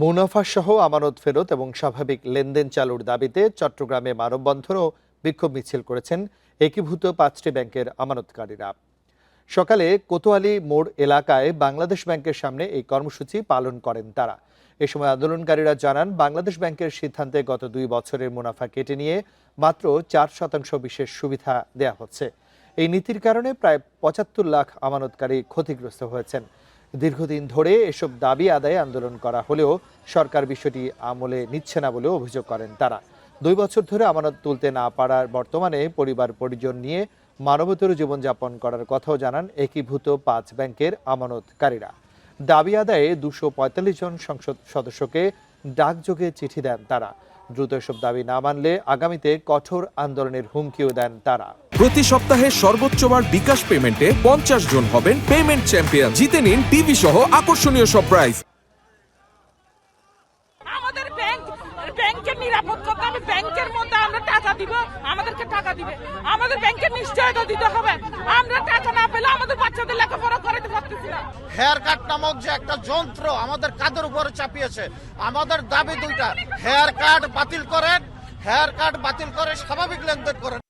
মুনাফাসহ আমানত ফেরত এবং স্বাভাবিক লেনদেন চালুর দাবিতে চট্টগ্রামে মানববন্ধন ও বিক্ষোভ মিছিল করেছেন একীভূত 5টি ব্যাংকের আমানতকারীরা। সকালে কোতোয়ালি মোড় এলাকায় বাংলাদেশ ব্যাংকের সামনে এই কর্মসূচি পালন করেন তারা। এ সময় আন্দোলনকারীরা জানান, বাংলাদেশ ব্যাংকের সিদ্ধান্তে গত 2 বছরের মুনাফা কেটে নিয়ে মাত্র 4% বিশেষ সুবিধা দেয়া হচ্ছে। এই নীতির কারণে প্রায় 75 লাখ আমানতকারী ক্ষতিগ্রস্ত হয়েছেন। দীর্ঘদিন ধরে এসব দাবি আদায়ে আন্দোলন করা হলেও সরকার বিষয়টি আমলে নিচ্ছে না বলেও অভিযোগ করেন তারা। 2 বছর ধরে আমানত তুলতে না পারার বর্তমানে পরিবার পরিজন নিয়ে মানবতর জীবনযাপন করার কথাও জানান একীভূত 5 ব্যাংকের আমানতকারীরা। দাবি আদায়ে 245 জন সংসদ সদস্যকে ডাকযোগে চিঠি দেন তারা। দ্রুত এসব দাবি না মানলে আগামীতে কঠোর আন্দোলনের হুমকিও দেন তারা। প্রতি সপ্তাহে সর্বোচ্চবার বিকাশ পেমেন্টে 50 জন হবেন পেমেন্ট চ্যাম্পিয়ন। জিতে নিন টিভি সহ আকর্ষণীয় সব প্রাইজ। আমাদের ব্যাংকের নিরাপত্তা, আমি ব্যাংকের মধ্যে আমরা টাকা দিব, আমাদেরকে টাকা দিবে, আমাদের ব্যাংকের নিশ্চয়তা দিতে হবে। আমরা টাকা না পেলে আমাদের বাচ্চাদের লেখাপড়া করাতে পারতেছি না। হেয়ার কাট নামক যে একটা যন্ত্র আমাদের কাঁধের উপরে চাপিয়েছে। আমাদের দাবি দুইটা, হেয়ার কাট বাতিল করেন, হেয়ার কাট বাতিল করে স্বাভাবিক লেনদেন করেন।